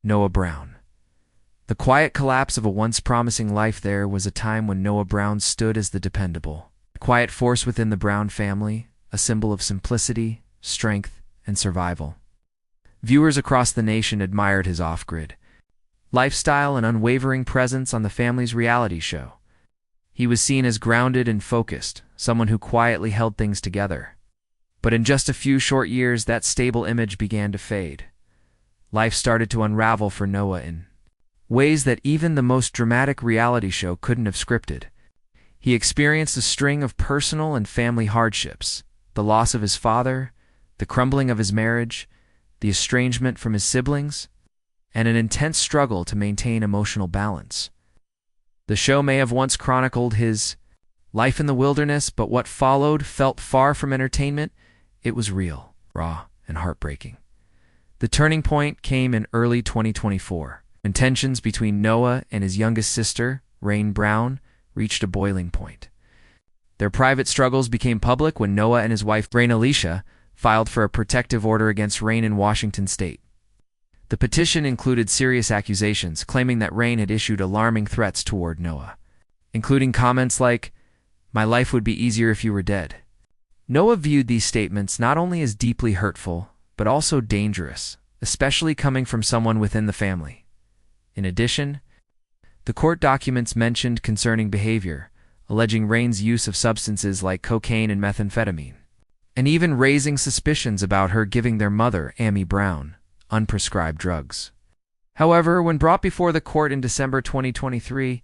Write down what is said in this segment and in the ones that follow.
Noah Brown. The quiet collapse of a once promising life. There was a time when Noah Brown stood as the dependable, quiet force within the Brown family, a symbol of simplicity, strength, and survival. Viewers across the nation admired his off-grid lifestyle and unwavering presence on the family's reality show. He was seen as grounded and focused, someone who quietly held things together. But in just a few short years, that stable image began to fade. Life started to unravel for Noah in ways that even the most dramatic reality show couldn't have scripted. He experienced a string of personal and family hardships: the loss of his father, the crumbling of his marriage, the estrangement from his siblings, and an intense struggle to maintain emotional balance. The show may have once chronicled his life in the wilderness, but what followed felt far from entertainment. It was real, raw, and heartbreaking. The turning point came in early 2024, when tensions between Noah and his youngest sister, Rain Brown, reached a boiling point. Their private struggles became public when Noah and his wife, Rain Alicia, filed for a protective order against Rain in Washington state. The petition included serious accusations, claiming that Rain had issued alarming threats toward Noah, including comments like, "My life would be easier if you were dead." Noah viewed these statements not only as deeply hurtful, but also dangerous, especially coming from someone within the family. In addition, the court documents mentioned concerning behavior, alleging Rain's use of substances like cocaine and methamphetamine, and even raising suspicions about her giving their mother, Amy Brown, unprescribed drugs. However, when brought before the court in December 2023,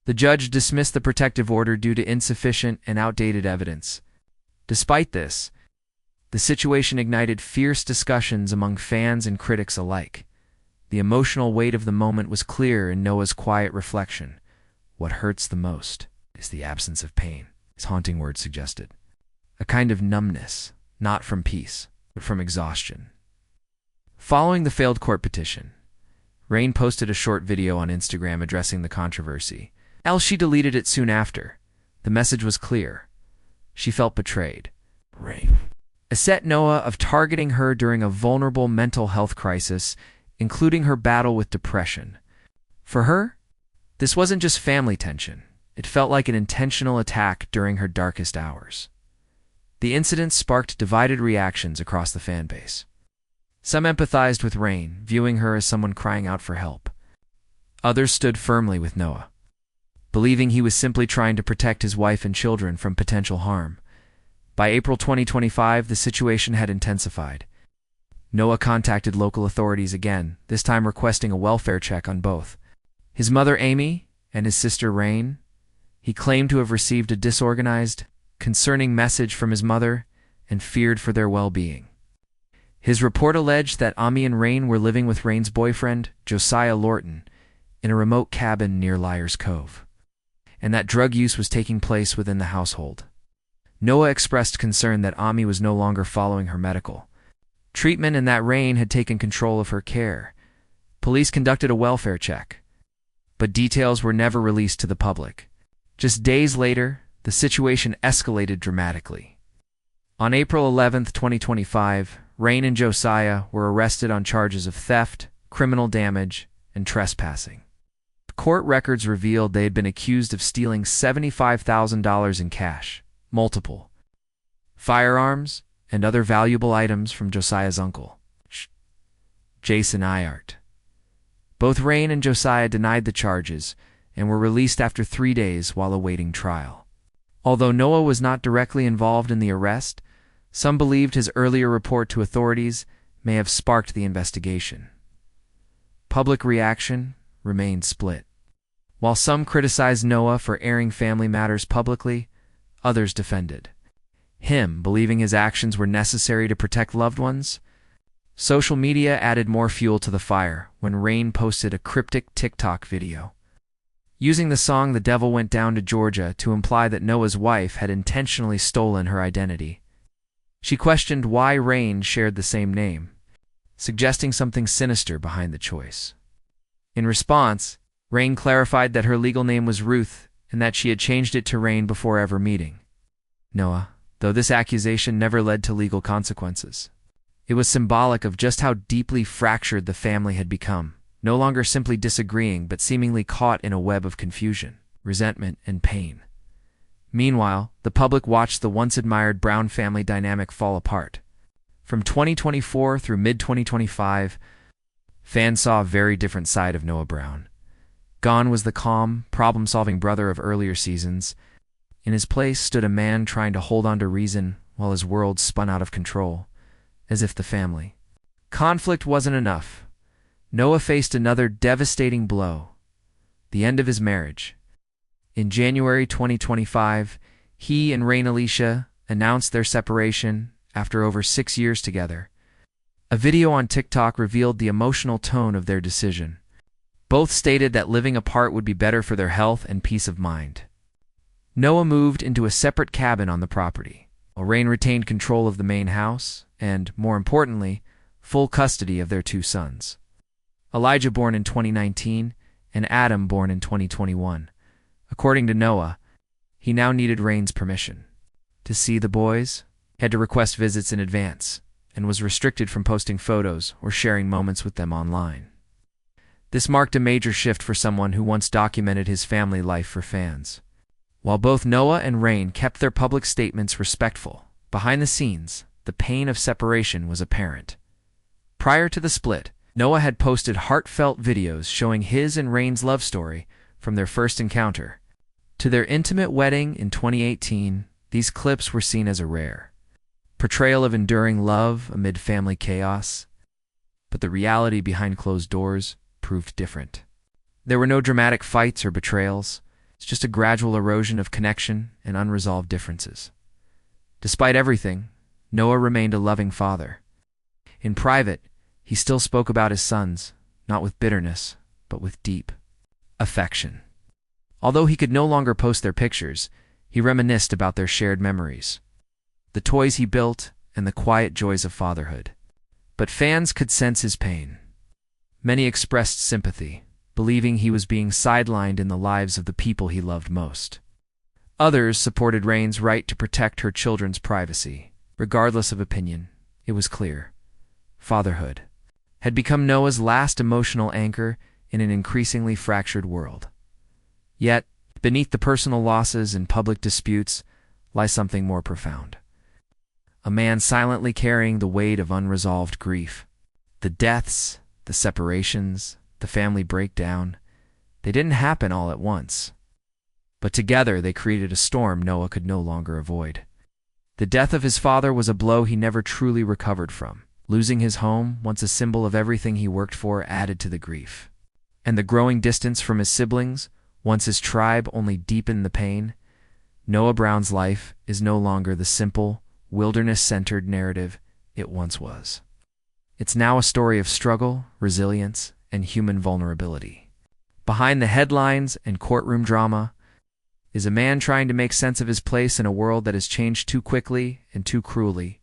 the judge dismissed the protective order due to insufficient and outdated evidence. Despite this, the situation ignited fierce discussions among fans and critics alike. The emotional weight of the moment was clear in Noah's quiet reflection. "What hurts the most is the absence of pain," his haunting words suggested. A kind of numbness, not from peace, but from exhaustion. Following the failed court petition, Rain posted a short video on Instagram addressing the controversy. She deleted it soon after. The message was clear. She felt betrayed. Rain accused Noah of targeting her during a vulnerable mental health crisis, including her battle with depression. For her, this wasn't just family tension. It felt like an intentional attack during her darkest hours. The incident sparked divided reactions across the fan base. Some empathized with Rain, viewing her as someone crying out for help. Others stood firmly with Noah, believing he was simply trying to protect his wife and children from potential harm. By April 2025, the situation had intensified. Noah contacted local authorities again, this time requesting a welfare check on both his mother Amy and his sister Rain. He claimed to have received a disorganized, concerning message from his mother and feared for their well-being. His report alleged that Amy and Rain were living with Rain's boyfriend, Josiah Lorton, in a remote cabin near Liar's Cove, and that drug use was taking place within the household. Noah expressed concern that Amy was no longer following her medical treatment and that Rain had taken control of her care. Police conducted a welfare check, but details were never released to the public. Just days later, the situation escalated dramatically. On April 11, 2025, Rain and Josiah were arrested on charges of theft, criminal damage, and trespassing. Court records revealed they had been accused of stealing $75,000 in cash, multiple firearms, and other valuable items from Josiah's uncle, Jason Iart. Both Rain and Josiah denied the charges and were released after 3 days while awaiting trial. Although Noah was not directly involved in the arrest, some believed his earlier report to authorities may have sparked the investigation. Public reaction remained split. While some criticized Noah for airing family matters publicly, others defended him, believing his actions were necessary to protect loved ones. Social media added more fuel to the fire when Rain posted a cryptic TikTok video, using the song "The Devil Went Down to Georgia" to imply that Noah's wife had intentionally stolen her identity. She questioned why Rain shared the same name, suggesting something sinister behind the choice. In response, Rain clarified that her legal name was Ruth and that she had changed it to Rain before ever meeting Noah, though this accusation never led to legal consequences. It was symbolic of just how deeply fractured the family had become, no longer simply disagreeing but seemingly caught in a web of confusion, resentment, and pain. Meanwhile, the public watched the once-admired Brown family dynamic fall apart. From 2024 through mid-2025, fans saw a very different side of Noah Brown. Gone was the calm, problem-solving brother of earlier seasons. In his place stood a man trying to hold on to reason while his world spun out of control, as if the family conflict wasn't enough. Noah faced another devastating blow: the end of his marriage. In January 2025, he and Rain Alicia announced their separation after over 6 years together. A video on TikTok revealed the emotional tone of their decision. Both stated that living apart would be better for their health and peace of mind. Noah moved into a separate cabin on the property, while Rain retained control of the main house and, more importantly, full custody of their 2 sons. Elijah, born in 2019, and Adam, born in 2021. According to Noah, he now needed Rain's permission. To see the boys, he had to request visits in advance, and was restricted from posting photos or sharing moments with them online. This marked a major shift for someone who once documented his family life for fans. While both Noah and Rain kept their public statements respectful, behind the scenes, the pain of separation was apparent. Prior to the split, Noah had posted heartfelt videos showing his and Rain's love story from their first encounter to their intimate wedding in 2018. These clips were seen as a rare portrayal of enduring love amid family chaos, but the reality behind closed doors proved different. There were no dramatic fights or betrayals. It's just a gradual erosion of connection and unresolved differences. Despite everything, Noah remained a loving father. In private, he still spoke about his sons, not with bitterness, but with deep affection. Although he could no longer post their pictures, he reminisced about their shared memories, the toys he built, and the quiet joys of fatherhood. But fans could sense his pain. Many expressed sympathy, believing he was being sidelined in the lives of the people he loved most. Others supported Rain's right to protect her children's privacy. Regardless of opinion, it was clear: fatherhood had become Noah's last emotional anchor in an increasingly fractured world. Yet, beneath the personal losses and public disputes lies something more profound. A man silently carrying the weight of unresolved grief. The deaths, the separations, the family breakdown, they didn't happen all at once. But together they created a storm Noah could no longer avoid. The death of his father was a blow he never truly recovered from. Losing his home, once a symbol of everything he worked for, added to the grief. And the growing distance from his siblings, once his tribe, only deepened the pain. Noah Brown's life is no longer the simple, wilderness-centered narrative it once was. It's now a story of struggle, resilience, and human vulnerability. Behind the headlines and courtroom drama is a man trying to make sense of his place in a world that has changed too quickly and too cruelly.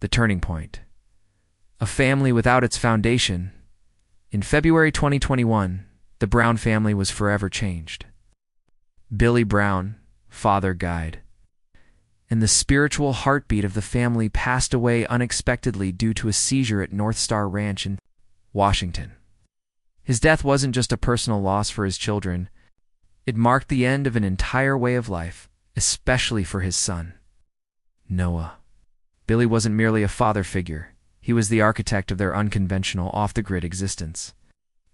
The turning point. A family without its foundation. In February 2021, the Brown family was forever changed. Billy Brown, father, died, and the spiritual heartbeat of the family passed away unexpectedly due to a seizure at North Star Ranch in Washington. His death wasn't just a personal loss for his children. It marked the end of an entire way of life, especially for his son, Noah. Billy wasn't merely a father figure. He was the architect of their unconventional, off-the-grid existence.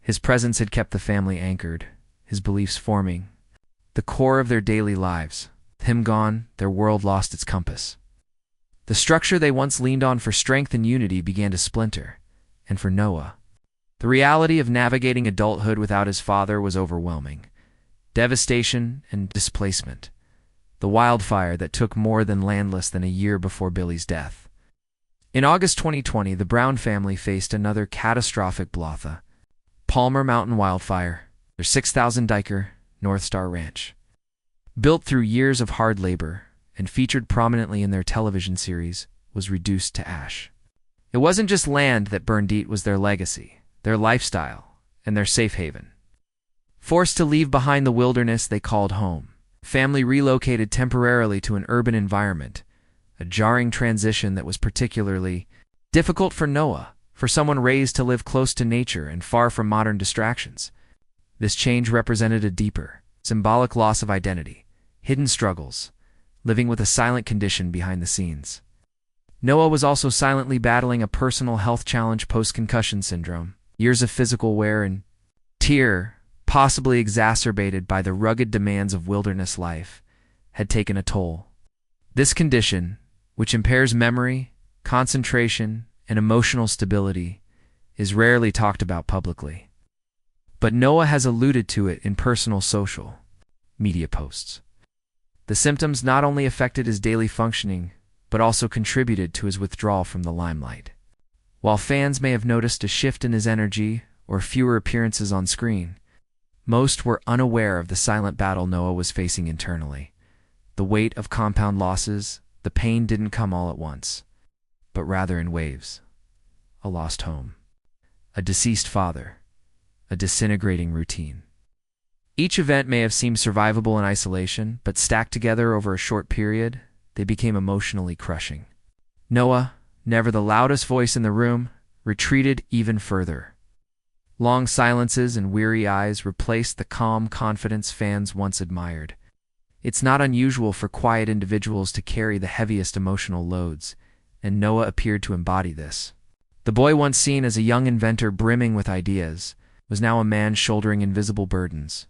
His presence had kept the family anchored, his beliefs forming the core of their daily lives. With him gone, their world lost its compass. The structure they once leaned on for strength and unity began to splinter, and for Noah, the reality of navigating adulthood without his father was overwhelming. Devastation and displacement. The wildfire that took more than less than a year before Billy's death. In August 2020, the Brown family faced another catastrophic blotha. Palmer Mountain wildfire, their 6,000-acre North Star Ranch. Built through years of hard labor and featured prominently in their television series, was reduced to ash. It wasn't just land that burned; it was their legacy, their lifestyle, and their safe haven. Forced to leave behind the wilderness they called home, family relocated temporarily to an urban environment, a jarring transition that was particularly Difficult for Noah, for someone raised to live close to nature and far from modern distractions. This change represented a deeper, symbolic loss of identity, hidden struggles, living with a silent condition behind the scenes. Noah was also silently battling a personal health challenge post-concussion syndrome. Years of physical wear and tear, possibly exacerbated by the rugged demands of wilderness life, had taken a toll. This condition, which impairs memory, concentration, and emotional stability, is rarely talked about publicly. But Noah has alluded to it in personal social media posts. The symptoms not only affected his daily functioning, but also contributed to his withdrawal from the limelight. While fans may have noticed a shift in his energy or fewer appearances on screen, most were unaware of the silent battle Noah was facing internally. The weight of compound losses, the pain didn't come all at once, but rather in waves. A lost home, a deceased father, a disintegrating routine. Each event may have seemed survivable in isolation, but stacked together over a short period, they became emotionally crushing. Noah, never the loudest voice in the room, retreated even further. Long silences and weary eyes replaced the calm confidence fans once admired. It's not unusual for quiet individuals to carry the heaviest emotional loads, and Noah appeared to embody this. The boy once seen as a young inventor brimming with ideas was now a man shouldering invisible burdens.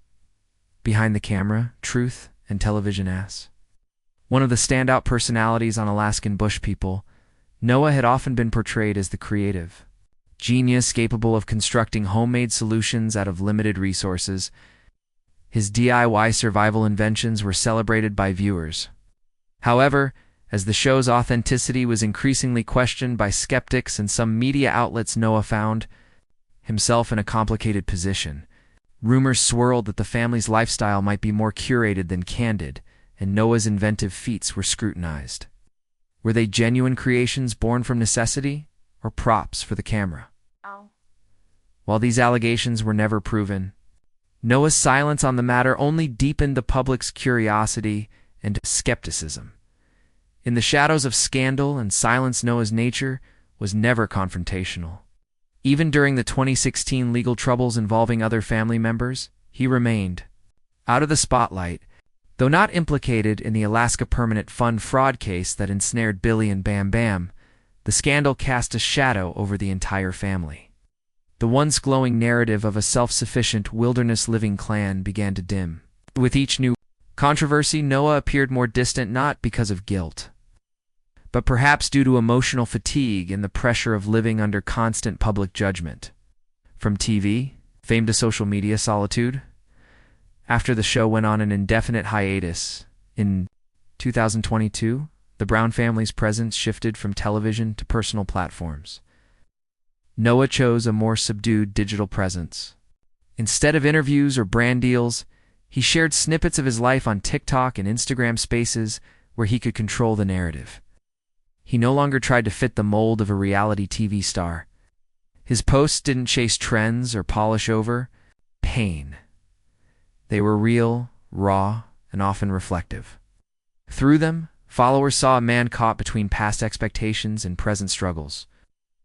Behind the camera, truth and television ass. One of the standout personalities on Alaskan Bush People, Noah had often been portrayed as the creative genius capable of constructing homemade solutions out of limited resources. His DIY survival inventions were celebrated by viewers. However, as the show's authenticity was increasingly questioned by skeptics and some media outlets, Noah found himself in a complicated position. Rumors swirled that the family's lifestyle might be more curated than candid, and Noah's inventive feats were scrutinized. Were they genuine creations born from necessity, or props for the camera? While these allegations were never proven, Noah's silence on the matter only deepened the public's curiosity and skepticism. In the shadows of scandal and silence, Noah's nature was never confrontational. Even during the 2016 legal troubles involving other family members, he remained out of the spotlight, though not implicated in the Alaska Permanent Fund fraud case that ensnared Billy and Bam Bam. The scandal cast a shadow over the entire family. The once glowing narrative of a self-sufficient wilderness-living clan began to dim. With each new controversy, Noah appeared more distant, not because of guilt, but perhaps due to emotional fatigue and the pressure of living under constant public judgment. From TV, fame to social media solitude. After the show went on an indefinite hiatus, in 2022, the Brown family's presence shifted from television to personal platforms. Noah chose a more subdued digital presence. Instead of interviews or brand deals, he shared snippets of his life on TikTok and Instagram Spaces where he could control the narrative. He no longer tried to fit the mold of a reality TV star. His posts didn't chase trends or polish over pain. They were real, raw, and often reflective. Through them, followers saw a man caught between past expectations and present struggles,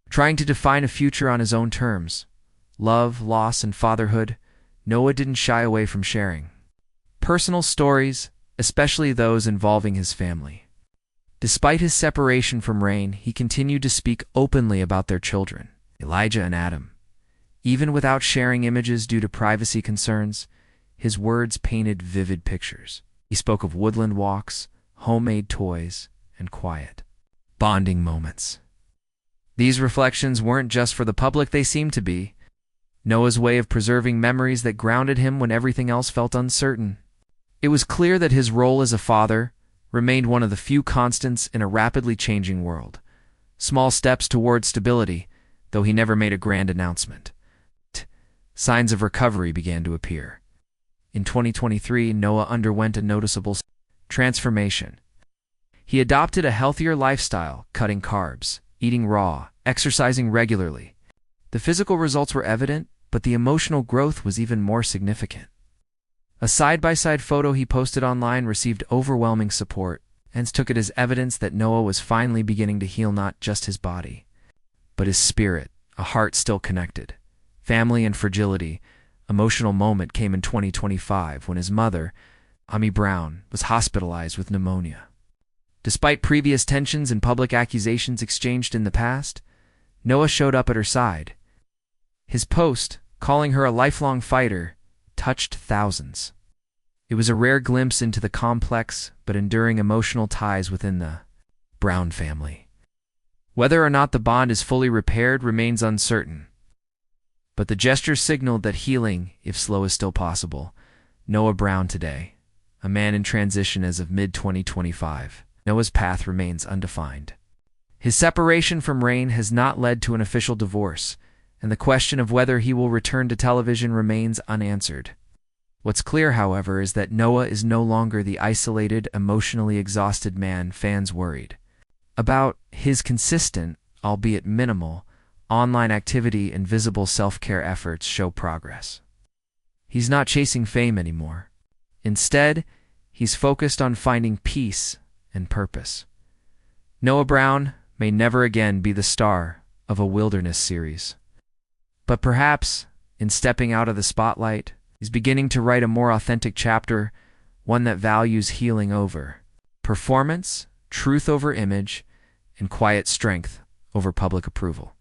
trying to define a future on his own terms. Love, loss, and fatherhood, Noah didn't shy away from sharing personal stories, especially those involving his family. Despite his separation from Rain, he continued to speak openly about their children, Elijah and Adam. Even without sharing images due to privacy concerns, his words painted vivid pictures. He spoke of woodland walks, homemade toys, and quiet, bonding moments. These reflections weren't just for the public, they seemed to be Noah's way of preserving memories that grounded him when everything else felt uncertain. It was clear that his role as a father remained one of the few constants in a rapidly changing world. Small steps toward stability, though he never made a grand announcement. Signs of recovery began to appear. In 2023, Noah underwent a noticeable transformation. He adopted a healthier lifestyle, cutting carbs, eating raw, exercising regularly. The physical results were evident, but the emotional growth was even more significant. A side-by-side photo he posted online received overwhelming support, and took it as evidence that Noah was finally beginning to heal not just his body, but his spirit, a heart still connected. Family and fragility. Emotional moment came in 2025 when his mother, Amy Brown, was hospitalized with pneumonia. Despite previous tensions and public accusations exchanged in the past, Noah showed up at her side. His post, calling her a lifelong fighter, touched thousands. It was a rare glimpse into the complex but enduring emotional ties within the Brown family. Whether or not the bond is fully repaired remains uncertain. But the gesture signaled that healing, if slow, is still possible. Noah Brown today, a man in transition as of mid-2025. Noah's path remains undefined. His separation from Rain has not led to an official divorce, and the question of whether he will return to television remains unanswered. What's clear, however, is that Noah is no longer the isolated, emotionally exhausted man fans worried about. His consistent, albeit minimal, online activity and visible self-care efforts show progress. He's not chasing fame anymore. Instead, he's focused on finding peace and purpose. Noah Brown may never again be the star of a wilderness series. But perhaps, in stepping out of the spotlight, he's beginning to write a more authentic chapter, one that values healing over performance, truth over image, and quiet strength over public approval.